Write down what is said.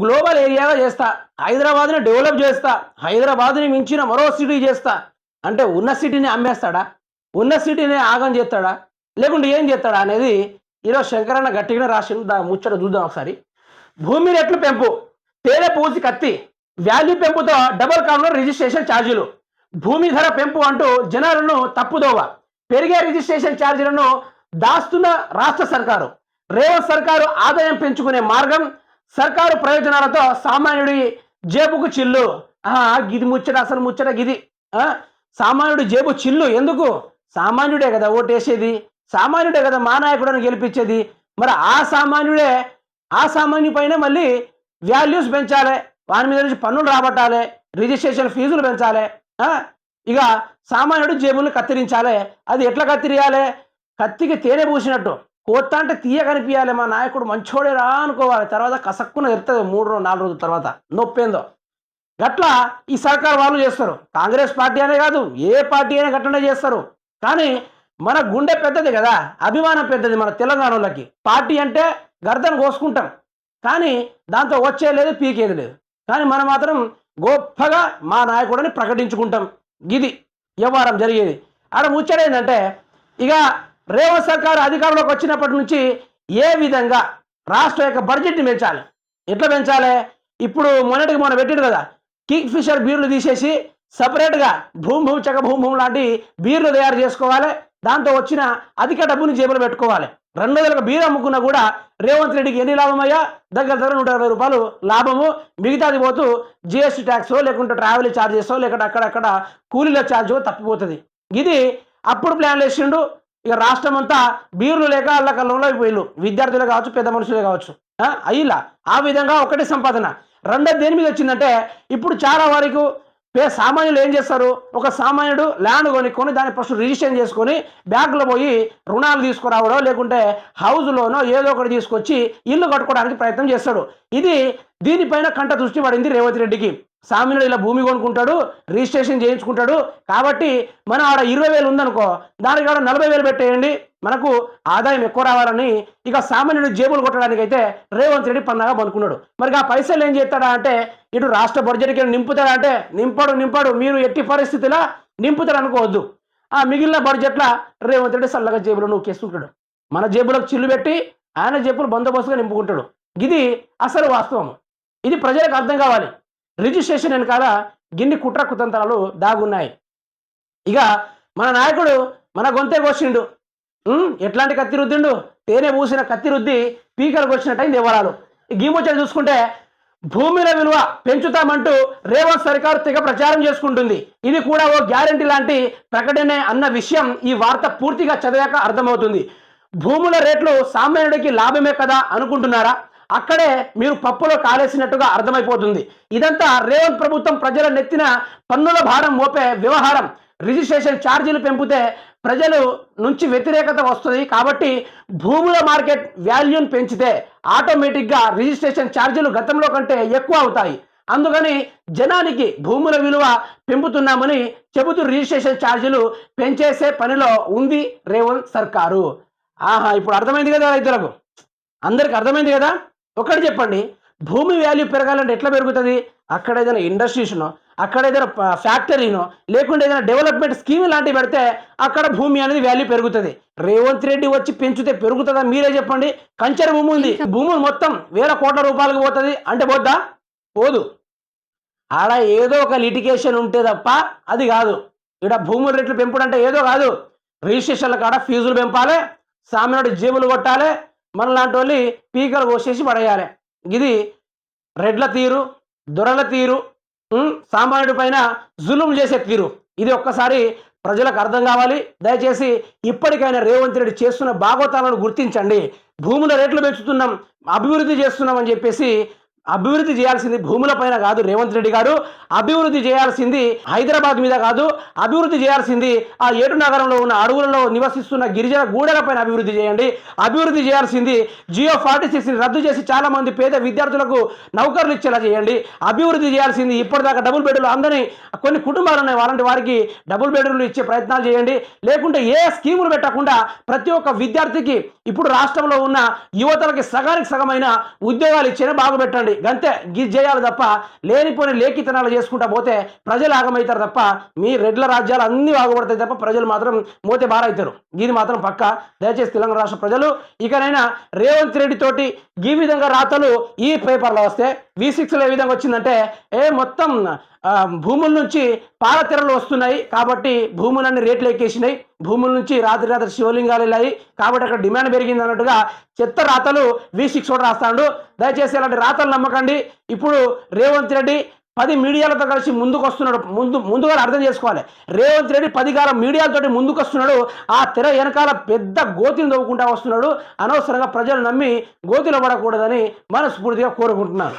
Global ఏరియాగా చేస్తా, హైదరాబాద్ని develop చేస్తా, హైదరాబాద్ని మించిన మరో సిటీ చేస్తా అంటే ఉన్న సిటీని అమ్మేస్తాడా, ఉన్న సిటీని ఆగం చేస్తాడా, లేకుంటే ఏం చేస్తాడా అనేది ఈరోజు శంకరన్న గట్టిగానే రాసిండు. ముచ్చట చూద్దాం ఒకసారి. భూమి రేట్లు పెంపు, తేనె పూసి కత్తి, వాల్యూ పెంపుతో డబుల్ కార్నర్ రిజిస్ట్రేషన్ ఛార్జీలు, భూమి ధర పెంపు అంటూ జనాలను తప్పుదోవ, పెరిగే రిజిస్ట్రేషన్ ఛార్జీలను దాస్తున్న రాష్ట్ర సర్కారు, రేవంత్ సర్కారు ఆదాయం పెంచుకునే మార్గం, సర్కారు ప్రయోజనాలతో సామాన్యుడి జేబుకు చిల్లు. గిది ముచ్చట, అసలు ముచ్చట గిది. సామాన్యుడి జేబు చిల్లు ఎందుకు? సామాన్యుడే కదా ఓటేసేది, సామాన్యుడే కదా మా నాయకుడిని గెలిపించేది. మరి ఆ సామాన్యు పైన మళ్ళీ వాల్యూస్ పెంచాలి, వాని మీద నుంచి పన్నులు రాబట్టాలి, రిజిస్ట్రేషన్ ఫీజులు పెంచాలి, ఇక సామాన్యుడు జేబుల్ని కత్తిరించాలి. అది ఎట్లా కత్తిరియాలి? కత్తికి తేనె పూసినట్టు కోత్త అంటే తీయ కనిపించాలి. మా నాయకుడు మంచోడే రా అనుకోవాలి, తర్వాత కసక్కున ఎడుతుంది 3-4 రోజుల తర్వాత నొప్పేందో. గట్లా ఈ సర్కార్ వాళ్ళు చేస్తారు. కాంగ్రెస్ పార్టీ అనే కాదు, ఏ పార్టీ అయినా గట్లనే చేస్తారు. కానీ మన గుండె పెద్దది కదా, అభిమానం పెద్దది మన తెలంగాణలోకి. పార్టీ అంటే గర్దను కోసుకుంటాం, కానీ దాంతో వచ్చేది లేదు, పీకేది లేదు. కానీ మనం మాత్రం గొప్పగా మా నాయకుడిని ప్రకటించుకుంటాం. గిది వ్యవహారం జరిగేది. ఆడ ముచ్చడేందంటే, ఇక రేవంత్ సర్కారు అధికారంలోకి వచ్చినప్పటి నుంచి ఏ విధంగా రాష్ట్ర యొక్క బడ్జెట్ని పెంచాలి, ఎట్లా పెంచాలి? ఇప్పుడు మొన్నటికి మొన్న పెట్టాడు కదా, కింగ్ ఫిషర్ బీర్లు తీసేసి సపరేట్గా భూమి లాంటి బీర్లు తయారు చేసుకోవాలి. దాంతో వచ్చిన అధిక డబ్బుని జేబులు పెట్టుకోవాలి. 200లకు బీర్ అమ్ముకున్నా కూడా రేవంత్ రెడ్డికి ఎన్ని లాభమయ్యా? దగ్గర 120 రూపాయలు లాభము. మిగతాది పోతూ జిఎస్టీ ట్యాక్సో, లేకుంటే ట్రావెల్ ఛార్జెసో, లేకుంటే అక్కడక్కడ కూలీల ఛార్జో తప్పిపోతుంది. ఇది అప్పుడు ప్లాన్లు వేసిండు. ఇక రాష్ట్రం అంతా బీర్లు లేక అల్లకల్లంలో అయిపోయిళ్ళు, విద్యార్థులే కావచ్చు, పెద్ద మనుషులే కావచ్చు. అయ్యిలా ఆ విధంగా ఒకటి సంపాదన. రెండోది దేని మీద వచ్చిందంటే, ఇప్పుడు చాలా వరకు సామాన్యులు ఏం చేస్తారు? ఒక సామాన్యుడు ల్యాండ్ కొనుక్కొని దాన్ని ఫస్ట్ రిజిస్ట్రేషన్ చేసుకొని బ్యాంకులో పోయి రుణాలు తీసుకురావడో, లేకుంటే హౌస్ లోనో ఏదో ఒకటి తీసుకొచ్చి ఇల్లు కట్టుకోవడానికి ప్రయత్నం చేస్తాడు. దీనిపైన కంట దృష్టి పడింది రేవంత్ రెడ్డికి. సామాన్యుడు ఇలా భూమి కొనుక్కుంటాడు, రిజిస్ట్రేషన్ చేయించుకుంటాడు, కాబట్టి మనం ఆడ 20,000 ఉందనుకో, దానికి ఆడ 40,000 పెట్టేయండి, మనకు ఆదాయం ఎక్కువ రావాలని ఇక సామాన్యుడు జేబులు కొట్టడానికి అయితే రేవంత్ రెడ్డి పన్నాగా పనుకున్నాడు. మరి ఆ పైసలు ఏం చేస్తాడా అంటే, ఇటు రాష్ట్ర బడ్జెట్కి నింపుతాడా అంటే నింపాడు. మీరు ఎట్టి పరిస్థితిలో నింపుతాడు అనుకోవద్దు. ఆ మిగిలిన బడ్జెట్లో రేవంత్ రెడ్డి చల్లగా జేబులో నూకేసుకుంటాడు. మన జేబులకు చిల్లు పెట్టి ఆయన జేబులు బందోబస్తుగా నింపుకుంటాడు. ఇది అసలు వాస్తవం. ఇది ప్రజలకు అర్థం కావాలి. రిజిస్ట్రేషన్ వెనకాల గిన్ని కుట్ర కుతంత్రాలు దాగున్నాయి. ఇక మన నాయకుడు మన గొంతే కోసిండు. ఎట్లాంటి కత్తి రుద్దిండు? తేనె పూసిన కత్తి రుద్ది పీకలకు వచ్చినట్టయింది వివరాలు. గీమొచ్చలు చూసుకుంటే, భూమిల విలువ పెంచుతామంటూ రేవంత్ సర్కారు తెగ ప్రచారం చేసుకుంటుంది. ఇది కూడా ఓ గ్యారంటీ లాంటి ప్రకటనే అన్న విషయం ఈ వార్త పూర్తిగా చదివాక అర్థమవుతుంది. భూముల రేట్లు సామాన్యుడికి లాభమే కదా అనుకుంటున్నారా? అక్కడే మీరు పప్పులో కాలేసినట్టుగా అర్థమైపోతుంది. ఇదంతా రేవంత్ ప్రభుత్వం ప్రజల నెత్తిన పన్నుల భారం మోపే వ్యవహారం. రిజిస్ట్రేషన్ ఛార్జీలు పెంపితే ప్రజలు నుంచి వ్యతిరేకత వస్తుంది. కాబట్టి భూముల మార్కెట్ వాల్యూని పెంచితే ఆటోమేటిక్గా రిజిస్ట్రేషన్ ఛార్జీలు గతంలో కంటే ఎక్కువ అవుతాయి. అందుకని జనానికి భూముల విలువ పెంపుతున్నామని చెబుతూ రిజిస్ట్రేషన్ ఛార్జీలు పెంచేసే పనిలో ఉంది రేవంత్ సర్కారు. ఇప్పుడు అర్థమైంది కదా రైతులకు, అందరికి అర్థమైంది కదా. ఒకటి చెప్పండి, భూమి వాల్యూ పెరగాలంటే ఎట్లా పెరుగుతుంది? అక్కడ ఏదైనా ఇండస్ట్రీస్నో, అక్కడ ఏదైనా ఫ్యాక్టరీనో, లేకుంటే ఏదైనా డెవలప్మెంట్ స్కీమ్ లాంటివి పెడితే అక్కడ భూమి అనేది వాల్యూ పెరుగుతుంది. రేవంత్ రెడ్డి వచ్చి పెంచితే పెరుగుతుందా? మీరే చెప్పండి. కంచెర భూమి ఉంది, భూములు మొత్తం వేల కోట్ల రూపాయలకు పోతుంది అంటే పోద్దా? పోదు. ఆడ ఏదో ఒక లిటిగేషన్ ఉంటే తప్ప అది కాదు. ఇక్కడ భూముల రేట్లు పెంపుడు అంటే ఏదో కాదు. రిజిస్ట్రేషన్ల కాడ ఫీజులు పెంపాలి, సామాన్యుడి జేబులు కొట్టాలి, మనలాంటి వాళ్ళు పీకలు కోసేసి పడేయాలి. ఇది రెడ్ల తీరు, దొరల తీరు, సామాన్యుడి పైన జులుం చేసే తీరు. ఇది ఒక్కసారి ప్రజలకు అర్థం కావాలి. దయచేసి ఇప్పటికైనా రేవంత్ రెడ్డి చేస్తున్న భాగవతాలను గుర్తించండి. భూముల రేట్లు పెంచుతున్నాం, అభివృద్ధి చేస్తున్నాం అని చెప్పేసి అభివృద్ధి చేయాల్సింది భూముల పైన కాదు రేవంత్ రెడ్డి గారు. అభివృద్ధి చేయాల్సింది హైదరాబాద్ మీద కాదు, అభివృద్ధి చేయాల్సింది ఆ 7 నగరంలో ఉన్న అడవులలో నివసిస్తున్న గిరిజన గూడెల పైన అభివృద్ధి చేయండి. అభివృద్ధి చేయాల్సింది జియో 46ని రద్దు చేసి చాలా మంది పేద విద్యార్థులకు నౌకర్లు ఇచ్చేలా చేయండి. అభివృద్ధి చేయాల్సింది ఇప్పటిదాకా డబుల్ బెడ్రూమ్లు అందరినీ, కొన్ని కుటుంబాలు ఉన్నాయి అలాంటి వారికి డబుల్ బెడ్రూమ్లు ఇచ్చే ప్రయత్నాలు చేయండి. లేకుంటే ఏ స్కీములు పెట్టకుండా ప్రతి ఒక్క విద్యార్థికి ఇప్పుడు రాష్ట్రంలో ఉన్న యువతలకి సగానికి సగమైన ఉద్యోగాలు ఇచ్చేనే బాగుపెట్టండి. గంతే గిజ్ చేయాలి తప్ప లేనిపోని లేఖితనాలు చేసుకుంటా పోతే ప్రజలు ఆగమవుతారు తప్ప మీ రెడ్ల రాజ్యాలు అన్నీ బాగుపడతాయి తప్ప ప్రజలు మాత్రం మోతే బారైతారు. ఇది మాత్రం పక్క. దయచేసి తెలంగాణ రాష్ట్ర ప్రజలు ఇకనైనా రేవంత్ రెడ్డి తోటి ఈ విధంగా రాతలు ఈ పేపర్లో వస్తే V6లో ఏ విధంగా వచ్చిందంటే మొత్తం భూముల నుంచి పాలతెరలు వస్తున్నాయి కాబట్టి భూములన్నీ రేట్లు ఎక్కేసినాయి, భూముల నుంచి రాత్రి రాత్రి శివలింగాలు వెళ్ళాయి కాబట్టి అక్కడ డిమాండ్ పెరిగింది అన్నట్టుగా చెత్త రాతలు V6 కూడా రాస్తాడు. దయచేసి అలాంటి రాతలు నమ్మకండి. ఇప్పుడు రేవంత్ రెడ్డి 10 మీడియాలతో కలిసి ముందుకు వస్తున్నాడు. ముందుగా అర్థం చేసుకోవాలి, రేవంత్ రెడ్డి 10 కాలం మీడియాలతోటి ముందుకు వస్తున్నాడు. ఆ తెర వెనకాల పెద్ద గోతిని తవ్వుకుంటా వస్తున్నాడు. అనవసరంగా ప్రజలు నమ్మి గోతిలో పడకూడదని మనస్ఫూర్తిగా కోరుకుంటున్నాను.